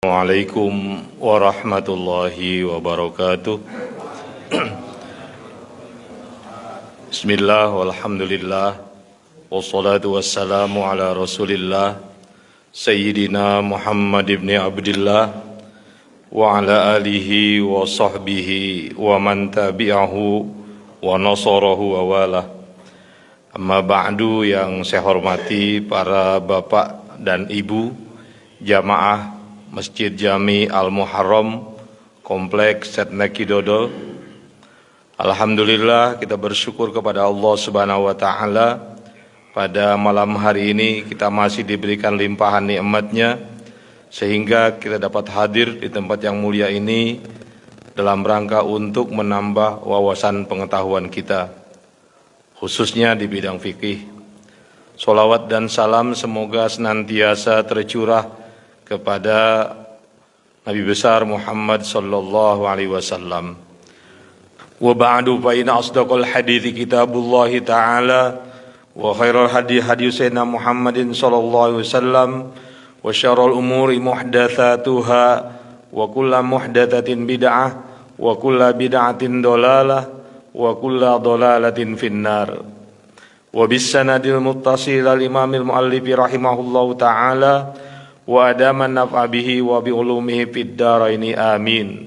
Assalamualaikum warahmatullahi wabarakatuh. Bismillah walhamdulillah wassalatu wassalamu ala rasulillah Sayyidina Muhammad ibn Abdillah wa ala alihi wa sahbihi wa man tabi'ahu wa nasarahu wa walah. Amma ba'du, yang saya hormati para bapak dan ibu jamaah Masjid Jami Al-Muharram Kompleks Setneki Dodol. Alhamdulillah, kita bersyukur kepada Allah Subhanahu wa taala, pada malam hari ini kita masih diberikan limpahan nikmat-Nya sehingga kita dapat hadir di tempat yang mulia ini dalam rangka untuk menambah wawasan pengetahuan kita, khususnya di bidang fikih. Sholawat dan salam semoga senantiasa tercurah kepada Nabi besar Muhammad sallallahu alaihi wasallam. Wa ba'du, fa inna asdaqal hadithi kitabullah ta'ala wa khairal hadi hadi sayyidina Muhammadin sallallahu alaihi wasallam wa syarrul umuri muhdatsatuha wa kullu muhdatsatin bid'ah wa kullu bid'atin dhalalah wa kullu dhalalatin finnar. Wa bis sanadil muttasil al imamil muallif rahimahullahu ta'ala wa adaman naf'a bihi wa bi ulumihi fid dharaini amin.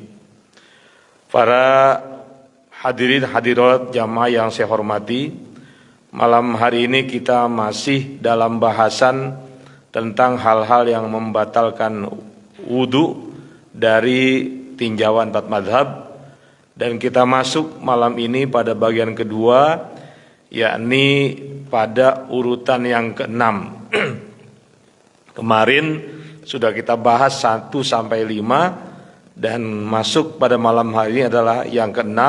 Para hadirin hadirat jamaah yang saya hormati, malam hari ini kita masih dalam bahasan tentang hal-hal yang membatalkan wudu dari tinjauan empat madhab, dan kita masuk malam ini pada bagian kedua, yakni pada urutan yang ke-6. Kemarin sudah kita bahas 1 sampai 5, dan masuk pada malam hari ini adalah yang ke-6,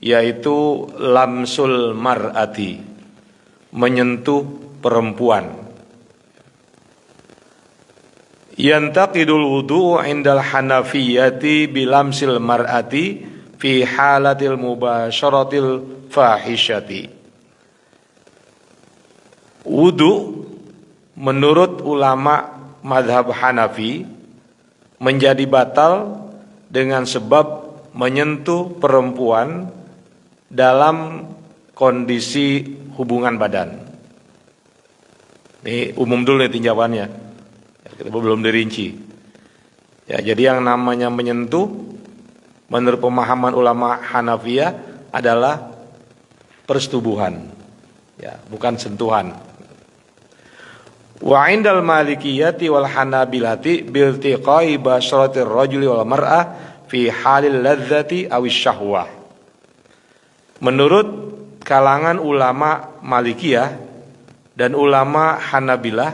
yaitu lamsul mar'ati, menyentuh perempuan. Yantaqidul wudu'u indal hanafiyyati bilamsil mar'ati fi halatil mubasyaratil fahisyati. Wudu menurut ulama madhab Hanafi menjadi batal dengan sebab menyentuh perempuan dalam kondisi hubungan badan. Ini umum dulu nih tinjauannya, kita belum dirinci. Ya, jadi yang namanya menyentuh menurut pemahaman ulama Hanafiyah adalah persetubuhan, ya, bukan sentuhan. Wa indal malikiyati wal hanabilati biltiqai basyaratir rajuli wal mar'ah fi halil ladzati awis syahwah. Menurut kalangan ulama Malikiyah dan ulama Hanabilah,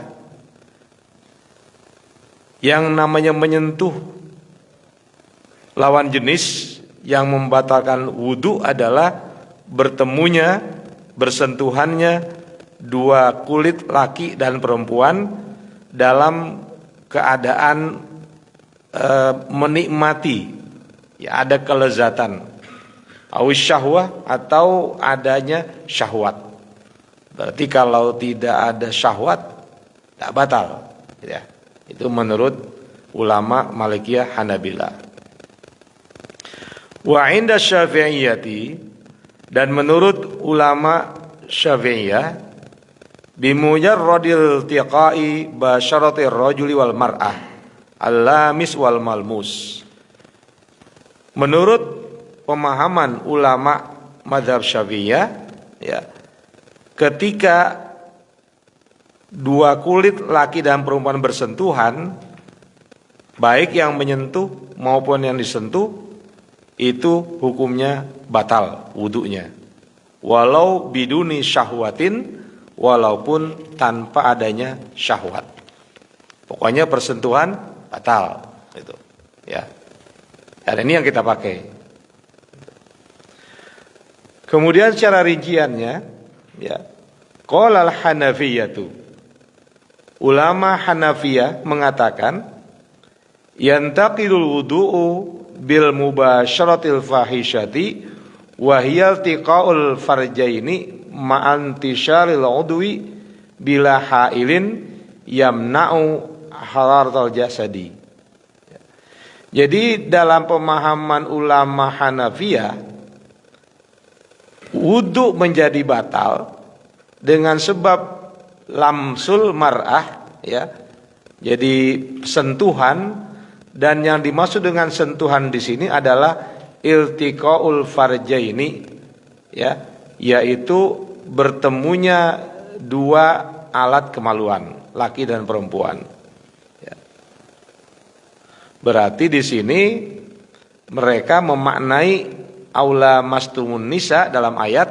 yang namanya menyentuh lawan jenis yang membatalkan wudu adalah bertemunya, bersentuhannya dua kulit laki dan perempuan dalam keadaan menikmati, ya, ada kelezatan, awis syahwah, atau adanya syahwat. Berarti kalau tidak ada syahwat tak batal, ya. Itu menurut ulama Malikiyah Hanabilah. Wa inda Syafi'iyati, dan menurut ulama Syafi'iyah, bimujarradil tiqai basyaratir rajuli wal mar'ah al-lamis wal malmus. Menurut pemahaman ulama mazhab Syafi'iyah, ya, ketika dua kulit laki dan perempuan bersentuhan, baik yang menyentuh maupun yang disentuh, itu hukumnya batal wudunya, walau biduni syahwatin, walaupun tanpa adanya syahwat. Pokoknya persentuhan batal, itu, ya. Dan ini yang kita pakai. Kemudian secara rinciannya, ya, qala al-Hanafiyatu, ulama Hanafiyah mengatakan yantaqidul wudu'u bil mubasyaratil fahisyati wa hiya iltiqaul farjaini ma'antisharil udwi bila hailin yamna'u hararatal jasadi. Jadi dalam pemahaman ulama Hanafiyah, wudu menjadi batal dengan sebab lamsul mar'ah, ya. Jadi sentuhan, dan yang dimaksud dengan sentuhan di sini adalah iltiqaul farjaini, ya, yaitu bertemunya dua alat kemaluan, laki dan perempuan. Ya. Berarti di sini mereka memaknai aula mastumun nisa dalam ayat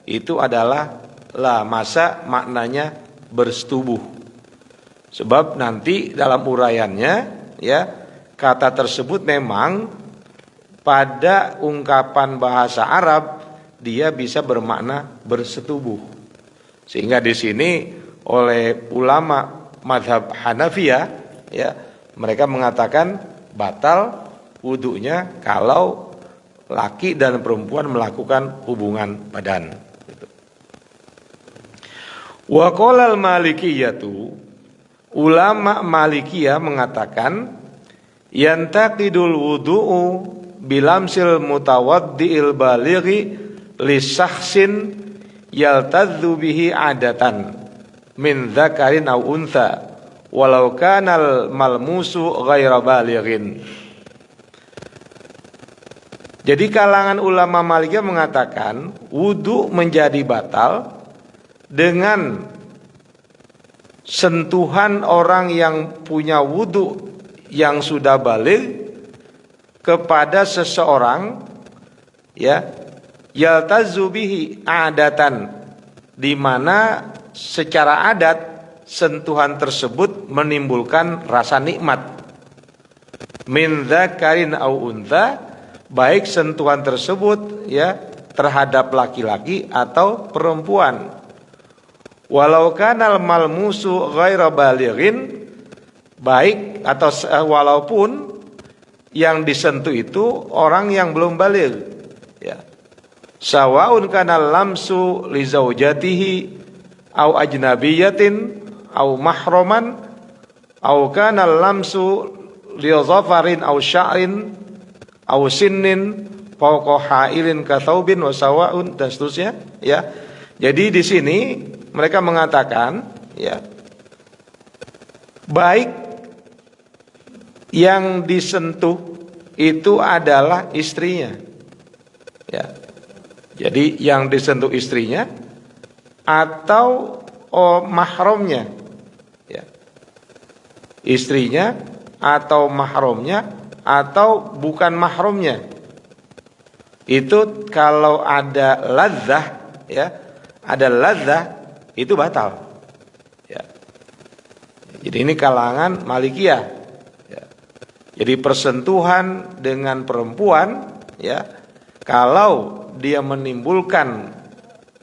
itu adalah la masa, maknanya bersetubuh. Sebab nanti dalam uraiannya, ya, kata tersebut memang pada ungkapan bahasa Arab dia bisa bermakna bersetubuh. Sehingga di sini oleh ulama mazhab Hanafiyah, ya, mereka mengatakan batal wudunya kalau laki dan perempuan melakukan hubungan badan. Wa qala al-malikiyatu, ulama Malikiyah mengatakan yantaqidul wudu'u bilamsil mutawaddi'il balighi li syakhsin yaltadzu bihi adatan min dzakarin aw untha walau kanal malmusu ghaira balighin. Jadi kalangan ulama Malikiyah mengatakan wudu menjadi batal dengan sentuhan orang yang punya wudu yang sudah baligh kepada seseorang, ya, yaltazu bihi adatan, di mana secara adat sentuhan tersebut menimbulkan rasa nikmat. Min dzakarin au untha, baik sentuhan tersebut, ya, terhadap laki-laki atau perempuan. Walau kanal malmusu ghaira balighin, baik atau walaupun yang disentuh itu orang yang belum baligh, ya. Sawaun kanal lamsu li zaujatihi au ajnabiyatin au mahraman au kanal lamsu li zafarin au sya'rin au sinnin fawqa ha'ilin ka thaubin wa sawaun, dan seterusnya, ya. Jadi di sini mereka mengatakan, ya, baik yang disentuh itu adalah istrinya, ya. Jadi yang disentuh istrinya atau mahramnya, ya. Istrinya atau mahramnya atau bukan mahramnya. Itu kalau ada ladzah, ya, ada ladzah itu batal, ya. Jadi ini kalangan Malikiyah, ya. Jadi persentuhan dengan perempuan, ya, kalau dia menimbulkan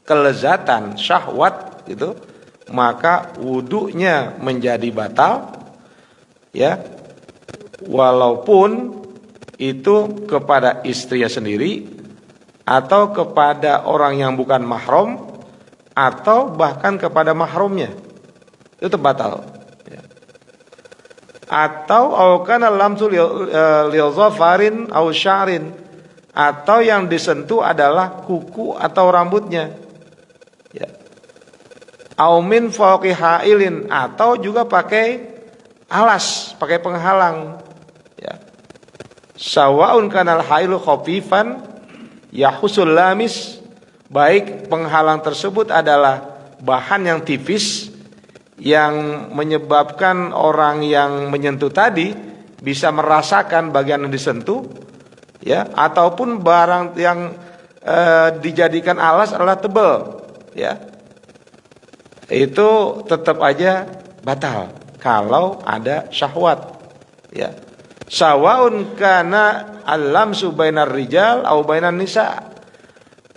kelezatan syahwat gitu, maka wudunya menjadi batal, ya, walaupun itu kepada istrinya sendiri atau kepada orang yang bukan mahram atau bahkan kepada mahramnya, itu batal, ya. Atau kana lamsul li zafarin au sya'rin, atau yang disentuh adalah kuku atau rambutnya, ya. Au min fawqi ha'ilin, atau juga pakai alas, pakai penghalang, ya. Sawaun kanal hailu khafifan yahusul lamis, baik penghalang tersebut adalah bahan yang tipis yang menyebabkan orang yang menyentuh tadi bisa merasakan bagian yang disentuh, ya, ataupun barang yang dijadikan alas adalah tebal, ya, itu tetap aja batal kalau ada syahwat, ya. Sawaun kana al-lamsu bainar rijal au bainan nisa,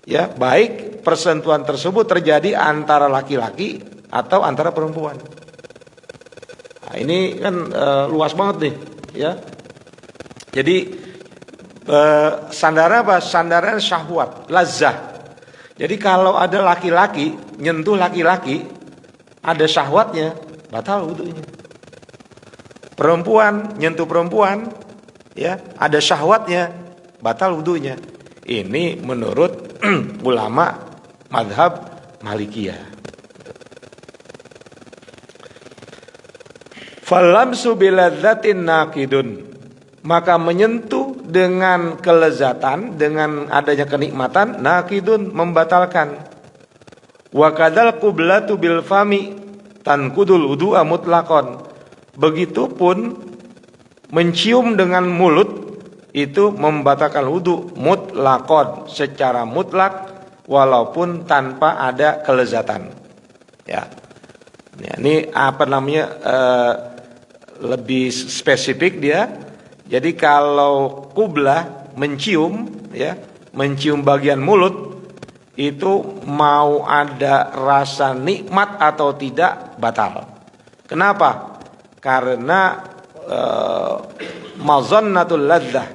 ya, baik persentuhan tersebut terjadi antara laki-laki atau antara perempuan. Nah, ini kan luas banget nih, ya. Jadi sandaran apa? Sandaran syahwat, lazah. Jadi kalau ada laki-laki nyentuh laki-laki, ada syahwatnya, batal wudunya. Perempuan nyentuh perempuan, ya, ada syahwatnya, batal wudunya. Ini menurut ulama madhab Malikiyah. Falamsu biladzatin naqidun, maka menyentuh dengan kelezatan, dengan adanya kenikmatan, naqidun, membatalkan. Wa kadzal qiblatu bil fami tankudul wudu'a mutlaqan. Begitupun mencium dengan mulut itu membatalkan wudu mutlaqan, secara mutlak, walaupun tanpa ada kelezatan. Ya. Ini apa namanya, lebih spesifik dia. Jadi kalau qublah mencium, ya, mencium bagian mulut, itu mau ada rasa nikmat atau tidak batal. Kenapa? Karena mazannatul ladzah,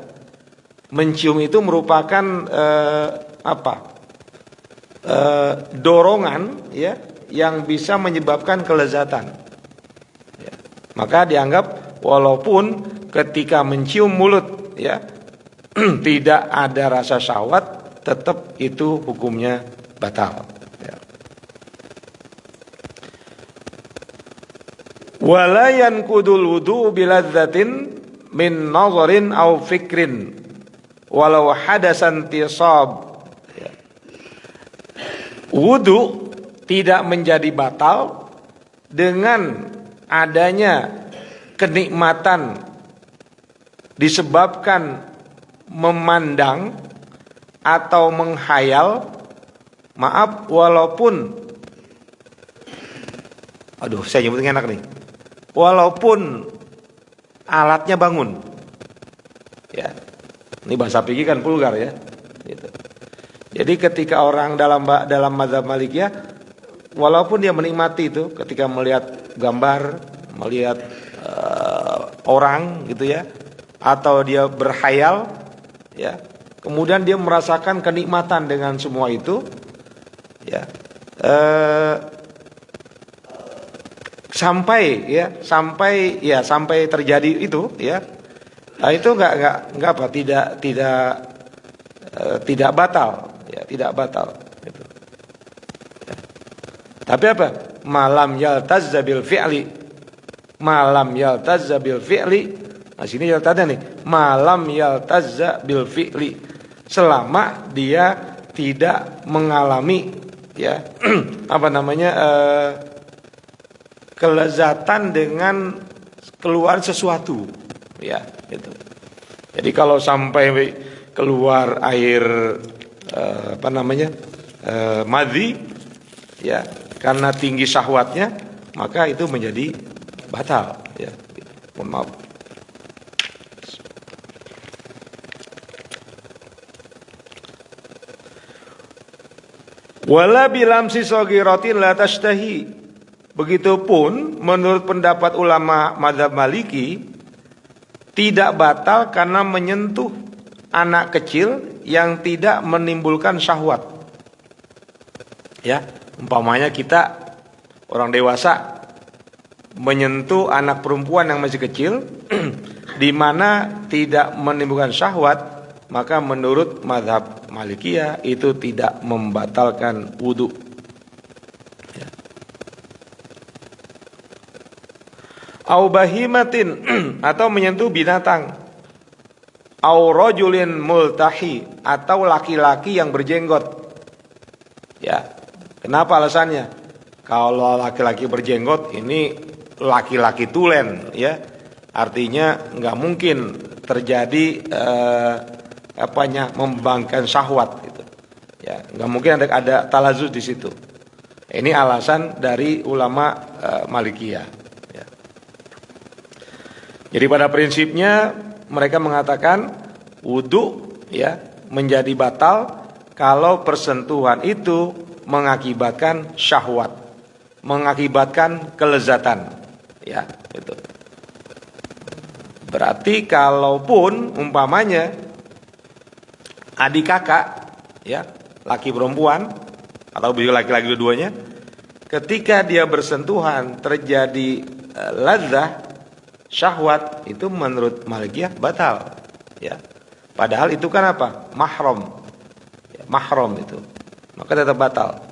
mencium itu merupakan dorongan, ya, yang bisa menyebabkan kelezatan. Ya. Maka dianggap walaupun ketika mencium mulut, ya, tidak ada rasa syahwat, tetap itu hukumnya batal. Ya. Wala yanqudul wudu biladzatin min nazarin aw fikrin walau hadasan tisab. Ya. Wudu tidak menjadi batal dengan adanya kenikmatan disebabkan memandang atau menghayal, maaf, walaupun, aduh saya nyebutnya enak nih, walaupun alatnya bangun, ya, ini bahasa fikih kan vulgar, ya, gitu. Jadi ketika orang dalam mazhab Malikiyah, walaupun dia menikmati itu, ketika melihat gambar, melihat orang, gitu ya, atau dia berhayal, ya, kemudian dia merasakan kenikmatan dengan semua itu, ya, sampai terjadi itu, ya, nah, itu nggak tidak batal, ya, tidak batal. Gitu. Ya. Tapi apa? Malam yaltazza bil fi'li, malam yaltazza bil fi'li. Nah sini yaltazza nih, malam yaltazza bil fi'li, selama dia tidak mengalami, ya, apa namanya, kelezatan dengan keluar sesuatu, ya, gitu. Jadi kalau sampai keluar air madhi, ya, karena tinggi syahwatnya, maka itu menjadi batal, ya. Mohon maaf. Wala bilamsi saghiratin la tashtahi. Begitupun menurut pendapat ulama mazhab Maliki, tidak batal karena menyentuh anak kecil yang tidak menimbulkan syahwat. Ya, umpamanya kita orang dewasa menyentuh anak perempuan yang masih kecil di mana tidak menimbulkan syahwat, maka menurut mazhab Malikiyah itu tidak membatalkan wudu. Ya. Au bahimatin, atau menyentuh binatang. Au rajulin multahi, atau laki-laki yang berjenggot. Ya. Kenapa alasannya? Kalau laki-laki berjenggot ini laki-laki tulen, ya. Artinya nggak mungkin terjadi membangkitkan syahwat gitu. Ya, nggak mungkin ada talazuz di situ. Ini alasan dari ulama Malikiyah. Ya. Jadi pada prinsipnya mereka mengatakan wudu, ya, menjadi batal kalau persentuhan itu mengakibatkan syahwat, mengakibatkan kelezatan, ya, gitu. Berarti kalaupun umpamanya adik kakak, ya, laki perempuan atau laki-laki dua-duanya, ketika dia bersentuhan terjadi ladzah syahwat, itu menurut Malikiyah batal, ya. Padahal itu kan apa? Mahram. Ya, mahram itu. Maka tetap batal.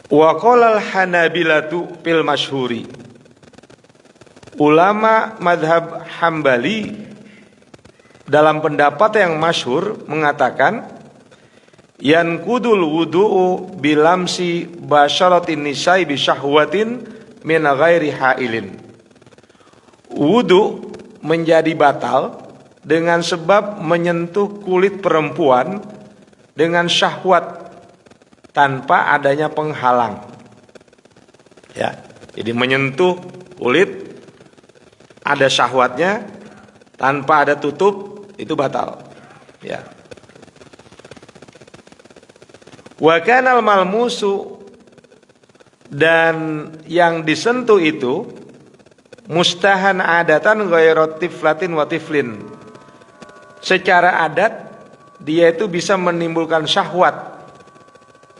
Wa qala al-Hanabilatu fil masyhuri. Ulama madhab Hambali dalam pendapat yang masyhur mengatakan yankudul wudu'u bilamsi basyaratin nisa'i bi syahwatin min ghairi hailin. Wudu menjadi batal dengan sebab menyentuh kulit perempuan dengan syahwat tanpa adanya penghalang. Ya, jadi menyentuh kulit ada syahwatnya tanpa ada tutup itu batal. Ya. Wa kanal malmusu, dan yang disentuh itu mustahan adatan ghairat tiflatin wa tiflin. Secara adat dia itu bisa menimbulkan syahwat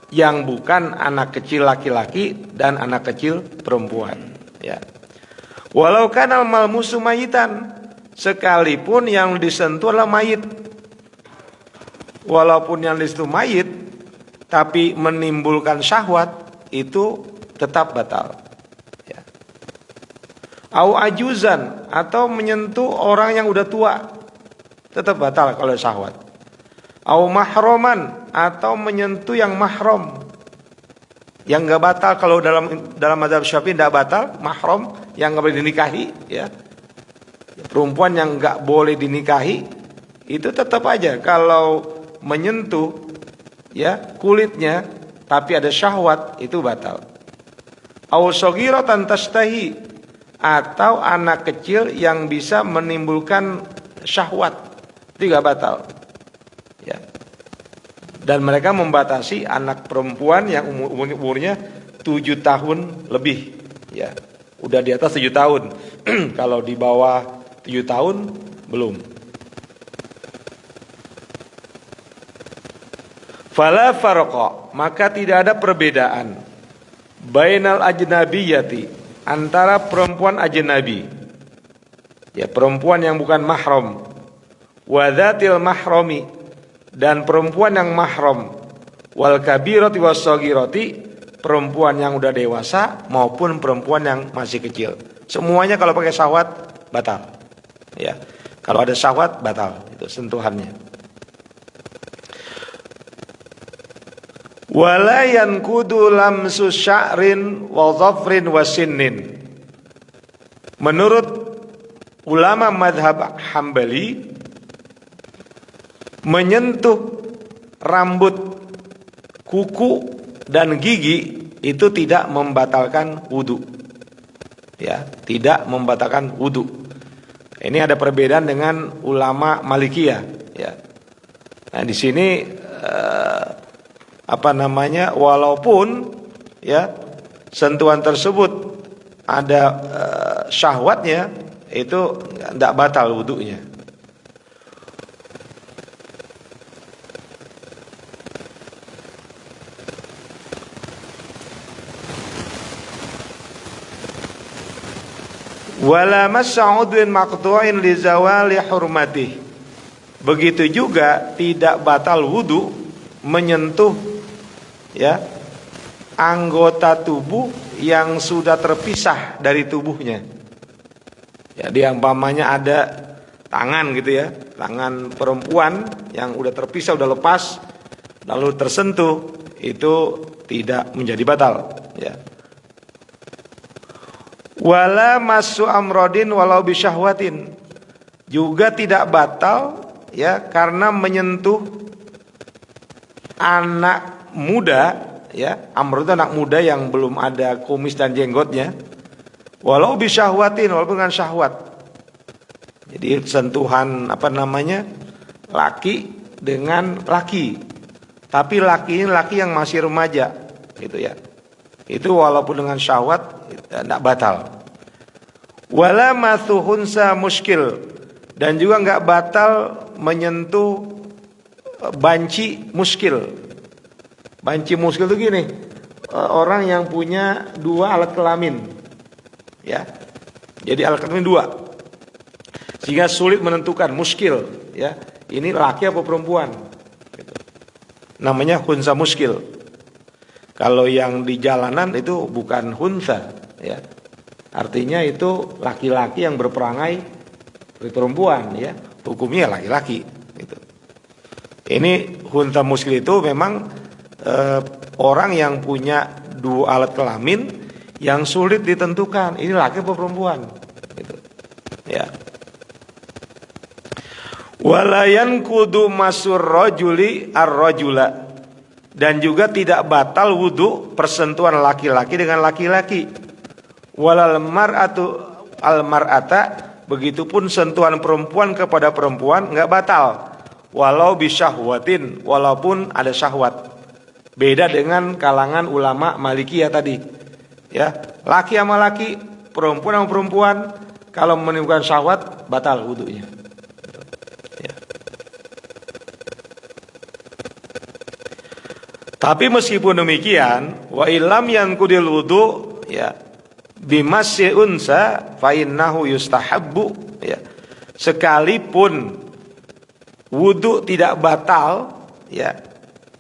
yang bukan anak kecil laki-laki dan anak kecil perempuan, ya. Walau kanal malmusu mayitan, sekalipun yang disentuh adalah mayit. Walaupun yang disentuh mayit tapi menimbulkan syahwat, itu tetap batal. Ya. Au ajuzan, atau menyentuh orang yang udah tua, tetap batal kalau syahwat. Au mahroman, atau menyentuh yang mahram. Yang nggak batal kalau dalam mazhab Syafi'i tidak batal, mahram yang nggak boleh dinikahi, ya. Perempuan yang nggak boleh dinikahi itu tetap aja kalau menyentuh, ya, kulitnya tapi ada syahwat itu batal. Au shaghiratan tastahi, atau anak kecil yang bisa menimbulkan syahwat itu enggak batal. Ya. Dan mereka membatasi anak perempuan yang umurnya 7 tahun lebih, ya. Udah di atas 7 tahun. Kalau di bawah 7 tahun belum. Fala farqa, maka tidak ada perbedaan bainal ajnabiyati, antara perempuan ajnabi, ya, perempuan yang bukan mahram, wa dzatil mahrami, dan perempuan yang mahram, wal kabirati was shaghirati, perempuan yang udah dewasa maupun perempuan yang masih kecil. Semuanya kalau pakai syahwat batal. Ya. Kalau ada syahwat batal itu sentuhannya. Wala yankudu lamsu sya'rin wa dhafrin wa sinnin. Menurut ulama madhab Hambali, menyentuh rambut, kuku dan gigi itu tidak membatalkan wudu. Ya, tidak membatalkan wudu. Ini ada perbedaan dengan ulama Malikiyah, ya. Nah, di sini walaupun, ya, sentuhan tersebut ada syahwatnya, itu tidak batal wudunya. Wala mas'udin maqtu'in li zawali hurmatih. Begitu juga tidak batal wudu menyentuh, ya, anggota tubuh yang sudah terpisah dari tubuhnya. Ya, umpamanya ada tangan gitu, ya, tangan perempuan yang udah terpisah, udah lepas, lalu tersentuh, itu tidak menjadi batal, ya. Wala masu amrodin walau bisyahwatin, juga tidak batal, ya, karena menyentuh anak muda, ya, amrod itu anak muda yang belum ada kumis dan jenggotnya, walau bisyahwatin, walaupun dengan syahwat. Jadi sentuhan laki dengan laki, tapi laki ini laki yang masih remaja, gitu, ya. Itu walaupun dengan syahwat tidak batal. Wala mathuhunsa muskil, dan juga enggak batal menyentuh banci muskil. Banci muskil itu gini, orang yang punya 2 alat kelamin, ya. Jadi alat kelamin 2. sehingga sulit menentukan, muskil, ya. Ini laki apa perempuan? Gitu. Namanya hunsa muskil. Kalau yang di jalanan itu bukan hunsa, ya. Artinya itu laki-laki yang berperangai seperti perempuan, ya. Hukumnya laki-laki. Gitu. Ini hunsa muskil itu memang orang yang punya dua alat kelamin yang sulit ditentukan. Ini laki apa perempuan? Gitu. Ya. Walayan kudu masur rojuli ar-rojula, dan juga tidak batal wudu persentuhan laki-laki dengan laki-laki. Walal mar'atu al-mar'ata, begitupun sentuhan perempuan kepada perempuan nggak batal. Walau bisyahwatin, walaupun ada syahwat. Beda dengan kalangan ulama Malikiyah tadi. Ya, laki sama laki, perempuan sama perempuan, kalau menimbulkan syahwat batal wudunya. Ya. Tapi meskipun demikian, wa ilam yankudil wudu, ya, bimasyi unsa fa innahu yustahabbu, ya. Sekalipun wudu tidak batal, ya,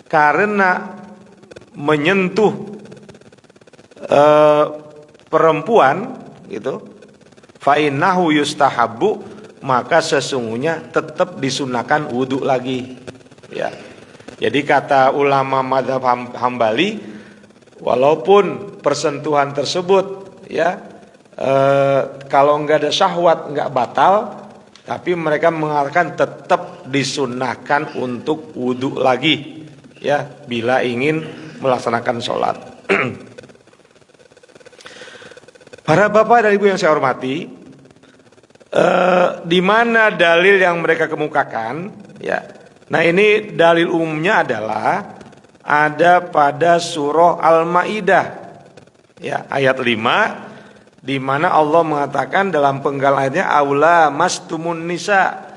karena menyentuh perempuan, gitu, fa innahu yustahabbu, maka sesungguhnya tetap disunahkan wudu lagi, ya. Jadi kata ulama mazhab Hambali, walaupun persentuhan tersebut, ya, kalau nggak ada syahwat nggak batal, tapi mereka mengatakan tetap disunahkan untuk wudu lagi, ya, bila ingin melaksanakan sholat. Para bapak dan ibu yang saya hormati, di mana dalil yang mereka kemukakan, ya. Nah, ini dalil umumnya adalah ada pada surah Al-Maidah, ya, ayat 5, di mana Allah mengatakan dalam penggal ayatnya, aula mastumun nisa,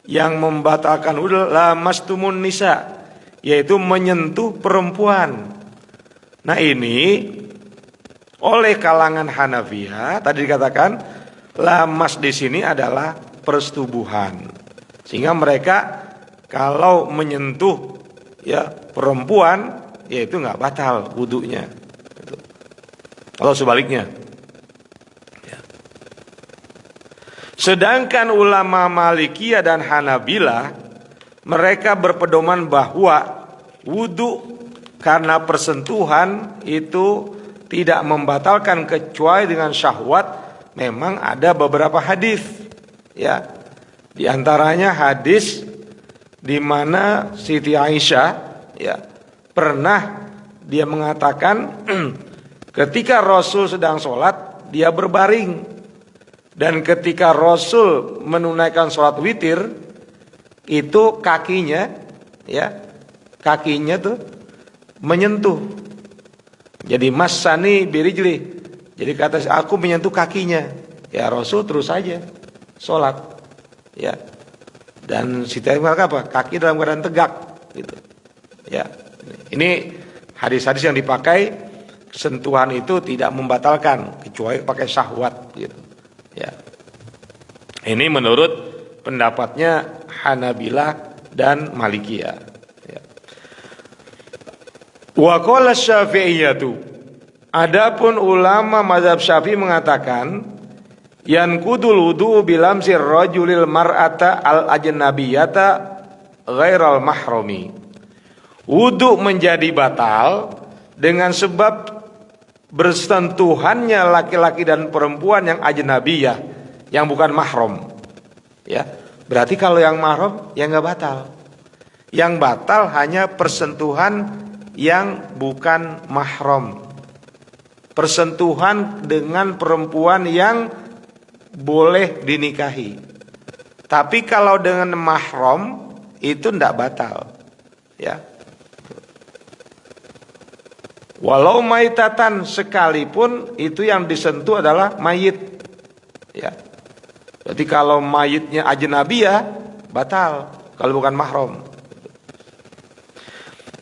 yang membatalkan wudu la mastumun nisa, yaitu menyentuh perempuan. Nah, ini oleh kalangan Hanafiyah tadi dikatakan lamas di sini adalah persetubuhan, sehingga mereka kalau menyentuh, ya, perempuan, ya itu nggak batal wudunya. Kalau sebaliknya, ya. Sedangkan ulama Malikiyah dan Hanabilah, mereka berpedoman bahwa wudu karena persentuhan itu tidak membatalkan kecuali dengan syahwat. Memang ada beberapa hadis, ya, di antaranya hadis di mana Siti Aisyah, ya, pernah dia mengatakan ketika Rasul sedang sholat dia berbaring, dan ketika Rasul menunaikan sholat witir itu kakinya, ya, kakinya tuh menyentuh. Jadi masani birijli, jadi kata aku menyentuh kakinya, ya, Rasul terus saja sholat, ya. Dan Siti Aisyah apa? Kaki dalam keadaan tegak, gitu. Ya, ini hadis-hadis yang dipakai, sentuhan itu tidak membatalkan kecuali pakai syahwat, gitu. Ya, ini menurut pendapatnya Hanabilah dan Malikiyah. Ya. Wa qala Syafi'iyatu, adapun ulama mazhab Syafi'i mengatakan yankudul wudu bilamsir rajulil mar'ata al ajnabiyata ghairal mahrami. Wudu menjadi batal dengan sebab bersentuhannya laki-laki dan perempuan yang ajnabiyah, yang bukan mahram, ya. Berarti kalau yang mahram ya nggak batal. Yang batal hanya persentuhan yang bukan mahram, persentuhan dengan perempuan yang boleh dinikahi. Tapi kalau dengan mahram itu tidak batal, ya. Walau maitatan, sekalipun itu yang disentuh adalah mayit, ya. Jadi kalau mayitnya ajnabiyah batal kalau bukan mahram.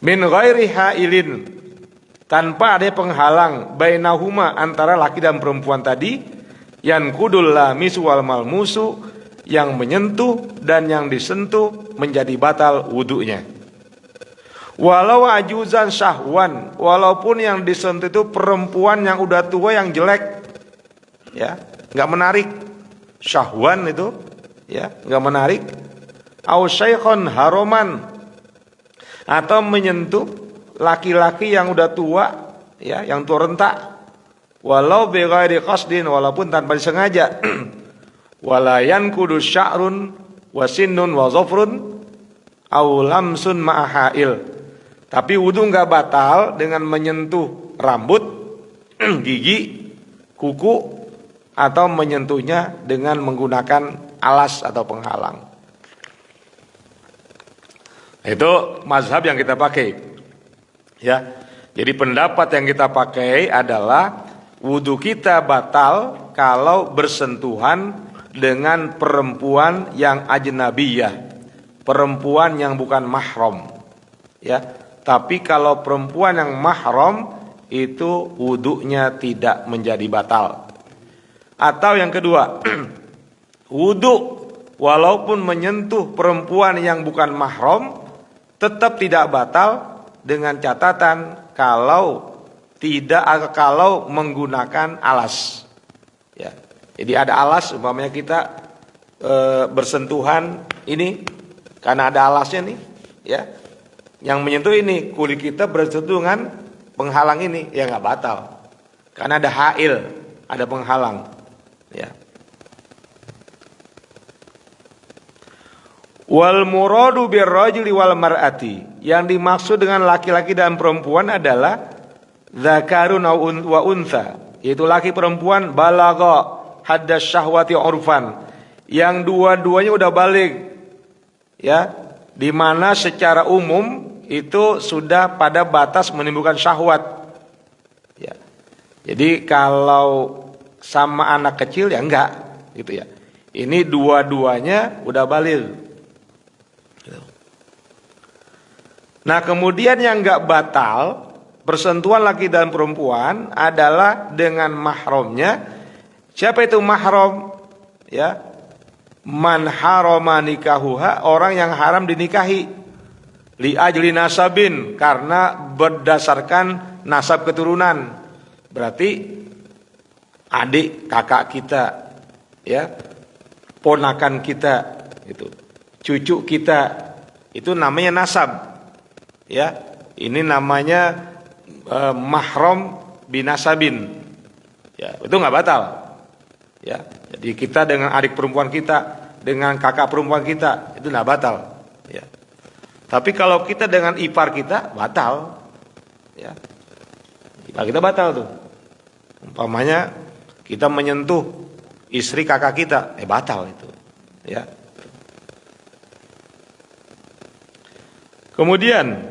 Min ghairi hailin, tanpa ada penghalang bainahuma, antara laki dan perempuan tadi, yankudul lamisu wal malmusu, yang menyentuh dan yang disentuh menjadi batal wudunya. Walau ajuzan syahwan, walaupun yang disentuh itu perempuan yang udah tua yang jelek, ya, nggak menarik. Syahwan itu, ya, nggak menarik. Au syaikhon haroman, atau menyentuh laki-laki yang udah tua, ya, yang tua rentak. Walau bighairi qasdin, walaupun tanpa disengaja. Walayan kudus sya'run wasinnun wa zafrun au lamsun ma'ahail. Tapi wudu nggak batal dengan menyentuh rambut, gigi, kuku, atau menyentuhnya dengan menggunakan alas atau penghalang. Itu mazhab yang kita pakai, ya. Jadi pendapat yang kita pakai adalah wudu kita batal kalau bersentuhan dengan perempuan yang ajnabiyah, perempuan yang bukan mahram, ya. Tapi kalau perempuan yang mahram itu wudunya tidak menjadi batal. Atau yang kedua, wudu walaupun menyentuh perempuan yang bukan mahram tetap tidak batal dengan catatan kalau menggunakan alas, ya. Jadi ada alas, umpamanya kita bersentuhan ini karena ada alasnya nih, ya. Yang menyentuh ini kulit kita bersentuh dengan penghalang ini, ya nggak batal. Karena ada hail, ada penghalang, ya. Wal muradu birrajuli wal mar'ati, yang dimaksud dengan laki-laki dan perempuan adalah dzakarun wa untha, yaitu laki perempuan balagha haddas syahwati urfan, yang dua-duanya udah balik, ya, di mana secara umum itu sudah pada batas menimbulkan syahwat, ya. Jadi kalau sama anak kecil ya enggak, gitu ya. Ini dua-duanya udah balik. Nah, kemudian yang enggak batal persentuhan laki dan perempuan adalah dengan mahramnya. Siapa itu mahram? Ya, man harama nikahuha, orang yang haram dinikahi. Li ajli nasabin, karena berdasarkan nasab keturunan. Berarti adik kakak kita, ya, ponakan kita, itu cucu kita, itu namanya nasab, ya. Ini namanya mahram binasabin, ya. Itu nggak batal, ya. Jadi kita dengan adik perempuan kita, dengan kakak perempuan kita, itu nggak batal, ya. Tapi kalau kita dengan ipar kita batal, ya. Ipar kita batal tuh. Umpamanya kita menyentuh istri kakak kita, batal itu, ya. Kemudian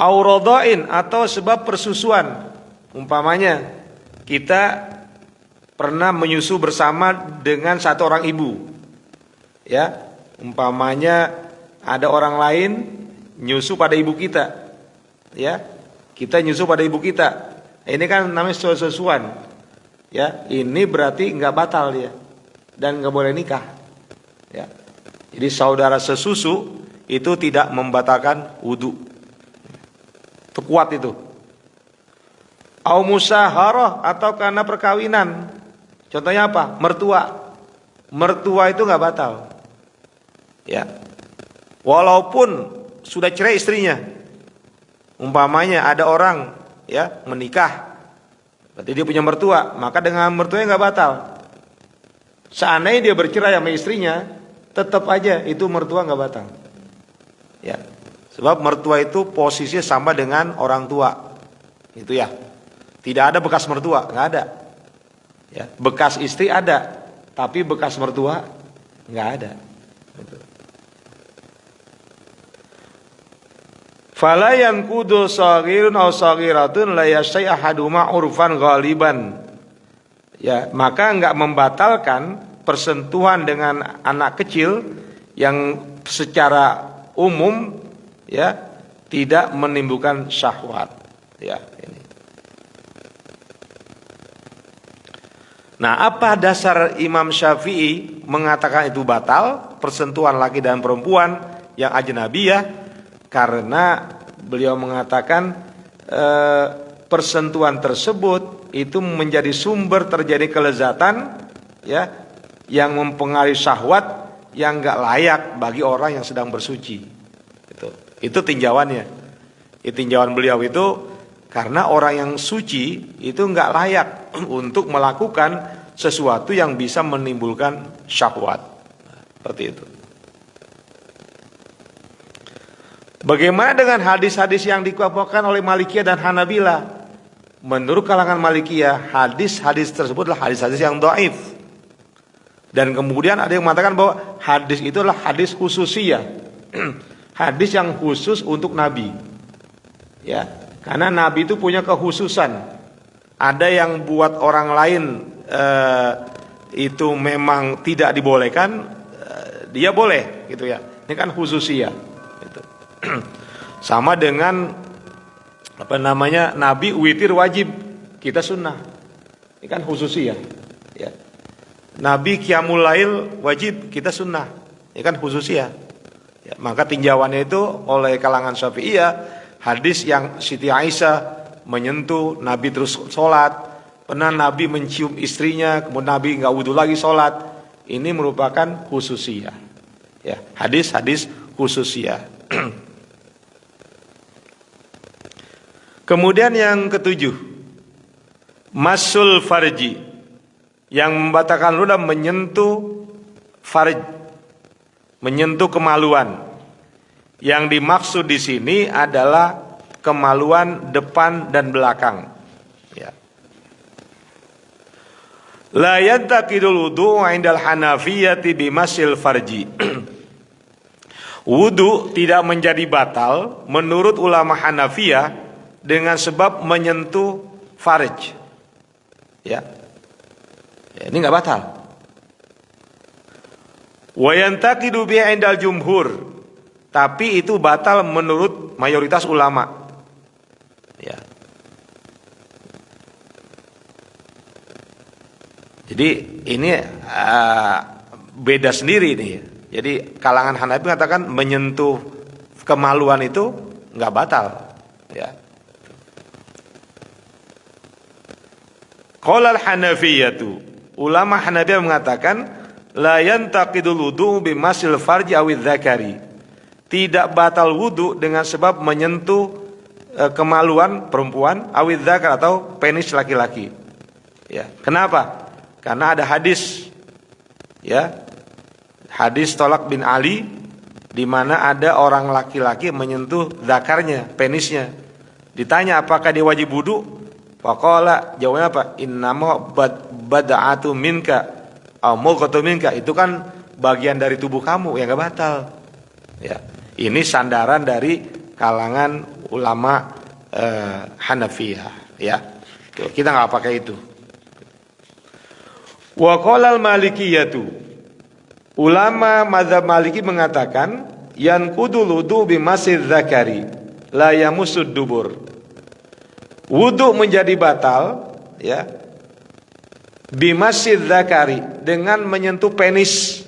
auradain, atau sebab persusuan. Umpamanya kita pernah menyusu bersama dengan satu orang ibu, ya. Umpamanya ada orang lain nyusu pada ibu kita, ya. Kita nyusu pada ibu kita. Ini kan namanya sesusuan, ya. Ini berarti nggak batal dia dan nggak boleh nikah, ya. Jadi saudara sesusu itu tidak membatalkan wudu. Itu kuat itu. Au musaharah, atau karena perkawinan. Contohnya apa? Mertua. Mertua itu nggak batal, ya. Walaupun sudah cerai istrinya. Umpamanya ada orang, ya, menikah, berarti dia punya mertua, maka dengan mertuanya nggak batal. Seandainya dia bercerai sama istrinya, tetap aja itu mertua nggak batal, ya. Sebab mertua itu posisinya sama dengan orang tua, itu ya. Tidak ada bekas mertua, nggak ada, ya. Bekas istri ada, tapi bekas mertua nggak ada, gitu. Fala yanqudu shaghirun aw shaghiratun la yasai ahaduma urfan ghaliban. Ya, maka enggak membatalkan persentuhan dengan anak kecil yang secara umum, ya, tidak menimbulkan syahwat, ya, ini. Nah, apa dasar Imam Syafi'i mengatakan itu batal, persentuhan laki dan perempuan yang ajnabiyah? Karena beliau mengatakan persentuhan tersebut itu menjadi sumber terjadi kelezatan, ya, yang mempengaruhi syahwat yang enggak layak bagi orang yang sedang bersuci. Itu tinjauannya. Tinjauan beliau itu karena orang yang suci itu enggak layak untuk melakukan sesuatu yang bisa menimbulkan syahwat. Seperti itu. Bagaimana dengan hadis-hadis yang dikemukakan oleh Malikiyah dan Hanabilah? Menurut kalangan Malikiyah, hadis-hadis tersebutlah hadis-hadis yang dhaif. Dan kemudian ada yang mengatakan bahwa hadis itu adalah hadis khususiyah. Hadis yang khusus untuk Nabi. Ya, karena Nabi itu punya kekhususan. Ada yang buat orang lain itu memang tidak dibolehkan, dia boleh gitu ya. Ini kan khususiyah. Gitu. Sama dengan Nabi witir wajib, kita sunnah. Ini kan khususiyah. Ya. Nabi qiyamul lail wajib, kita sunnah. Ini kan khususiyah. Ya, maka tinjauannya itu oleh kalangan Syafi'iyah, hadis yang Siti Aisyah menyentuh Nabi terus sholat, pernah Nabi mencium istrinya, kemudian Nabi nggak wudhu lagi sholat, ini merupakan khususiyah. Ya, hadis-hadis khususiyah. Kemudian yang ketujuh, masul farji, yang membatalkan ludah menyentuh farj, menyentuh kemaluan. Yang dimaksud di sini adalah kemaluan depan dan belakang. Ya. La yantaqidul wudu' 'indal Hanafiyati bimasil farji. Wudu tidak menjadi batal menurut ulama Hanafiyah dengan sebab menyentuh farj. Ya. Ya, ini enggak batal. Wa yantaqidu bi 'indal jumhur. Tapi itu batal menurut mayoritas ulama. Ya. Jadi ini beda sendiri nih. Jadi kalangan Hanafi mengatakan menyentuh kemaluan itu enggak batal. Ya. Qala al-Hanafiyatu, ulama Hanafiyah mengatakan la yantaqidul wudu' bimasil farji awidz dzakari. Tidak batal wudu dengan sebab menyentuh kemaluan perempuan awidz dzakar atau penis laki-laki. Ya, kenapa? Karena ada hadis, ya, hadis Tolak bin Ali, di mana ada orang laki-laki menyentuh zakarnya, penisnya. Ditanya apakah dia wajib wudu? Faqala, jawabnya apa? Innama bada'atu minka aw mughatu minka. Itu kan bagian dari tubuh kamu yang enggak batal. Ya. Ini sandaran dari kalangan ulama Hanafiyah, ya. Kita enggak pakai itu. Wa qala al-Malikiyatu, ulama mazhab Maliki mengatakan yanqudul wudu bimasil zakari la yamussud dubur. Wudu menjadi batal, ya, bimasid zakari, dengan menyentuh penis.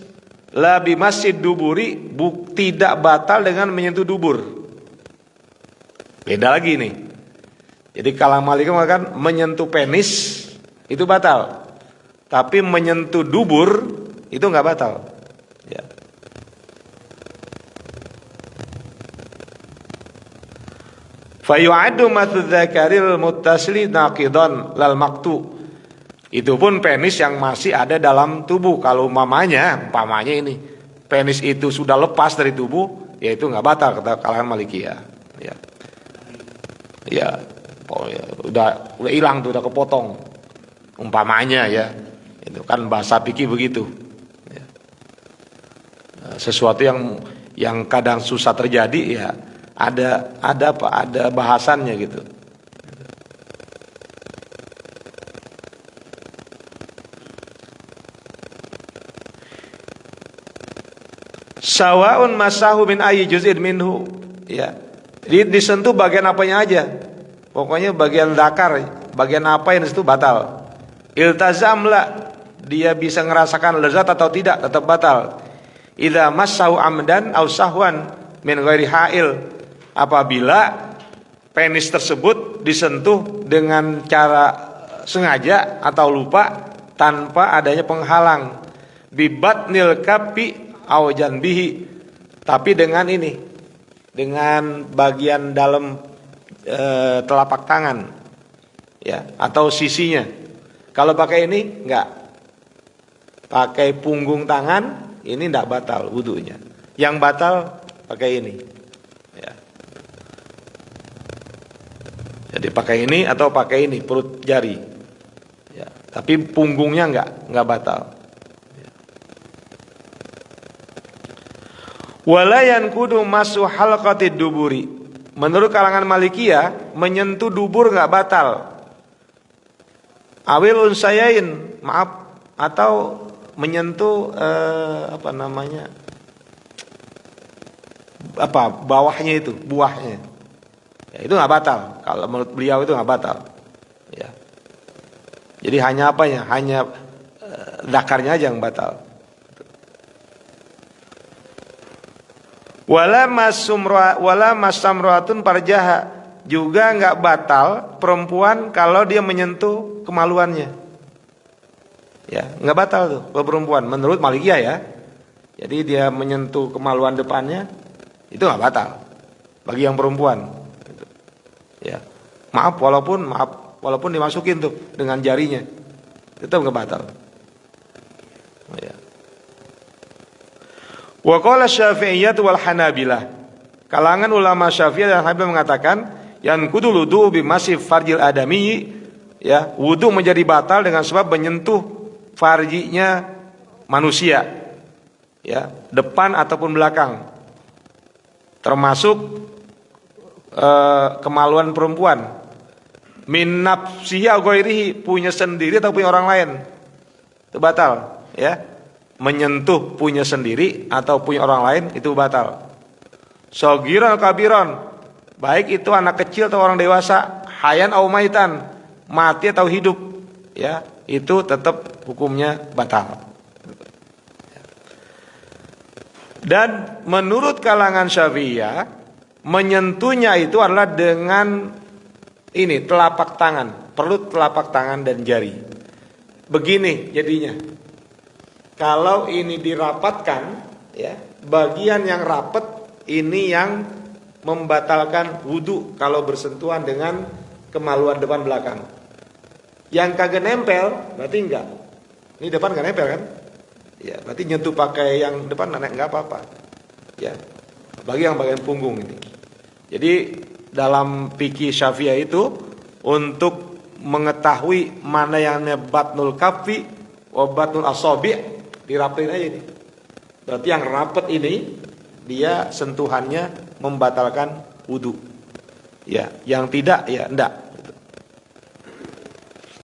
La bimasid duburi, tidak batal dengan menyentuh dubur. Beda lagi nih. Jadi kalau Malik mengatakan menyentuh penis itu batal, tapi menyentuh dubur itu nggak batal. Ya. Fayu'addu matudzakaril muttasili naqidan lal maktu. Itu pun penis yang masih ada dalam tubuh. Kalau umpamanya ini penis itu sudah lepas dari tubuh, ya itu nggak batal kata kalangan Malikiyah. Ya, ya, oh ya, udah hilang tuh, udah kepotong. Umpamanya ya, itu kan bahasa fikih begitu. Ya. Sesuatu yang kadang susah terjadi, ya. Ada bahasannya gitu. Sawaun masahu min ayyi juz'in minhu, ya. Disentuh bagian apanya aja. Pokoknya bagian zakar, bagian apa yang disitu batal. Iltazam la dia bisa ngerasakan lezat atau tidak, tetap batal. Idza massahu amdan aw sahwan min ghairi ha'il, apabila penis tersebut disentuh dengan cara sengaja atau lupa tanpa adanya penghalang. Bibatnil kafi aw janbihi, tapi dengan ini, dengan bagian dalam telapak tangan, ya, atau sisinya. Kalau pakai ini enggak, pakai punggung tangan, ini enggak batal wudunya. Yang batal pakai ini, ya. Jadi pakai ini atau pakai ini perut jari, ya. Tapi punggungnya enggak batal. Walayan kudu masu halqatid duburi. Menurut kalangan Malikiyah, menyentuh dubur enggak batal. Awil unsayain, maaf, atau menyentuh bawahnya itu, buahnya. Ya, itu enggak batal. Kalau menurut beliau itu enggak batal. Ya. Jadi hanya apanya? Hanya zakarnya aja yang batal. Wala masamratun farjaha, juga enggak batal perempuan kalau dia menyentuh kemaluannya. Ya, enggak batal tuh kalau perempuan menurut Malikiyah ya. Jadi dia menyentuh kemaluan depannya itu enggak batal bagi yang perempuan. Ya. Maaf walaupun dimasukin tuh dengan jarinya, tetap enggak batal. Ya. Wa qala Syafi'iyyah wal Hanabilah. Kalangan ulama Syafi'iyah dan Hanabilah mengatakan yang kudu wudu bi masih farjil adami, ya, wudu menjadi batal dengan sebab menyentuh farjinya manusia, ya, depan ataupun belakang. Termasuk kemaluan perempuan. Min nafsihi aw ghairihi, punya sendiri atau punya orang lain. Itu batal, ya. Menyentuh punya sendiri atau punya orang lain itu batal. Sogiron kabiron, baik itu anak kecil atau orang dewasa, hayan au maitan, mati atau hidup, ya, itu tetap hukumnya batal. Dan menurut kalangan Syafi'iyah, menyentuhnya itu adalah dengan ini telapak tangan, perlu telapak tangan dan jari. Begini jadinya. Kalau ini dirapatkan, ya, bagian yang rapat ini yang membatalkan wudu kalau bersentuhan dengan kemaluan depan belakang. Yang kagak nempel berarti enggak. Ini depan enggak nempel kan? Ya, berarti nyentuh pakai yang depan enggak apa-apa. Ya. Bagi yang bagian punggung ini. Jadi dalam fikih Syafi'iyah itu untuk mengetahui mana yang batnul kaffi wa batnul asabi' dirapetin aja ini. Berarti yang rapet ini dia sentuhannya membatalkan wudu. Ya, yang tidak ya enggak.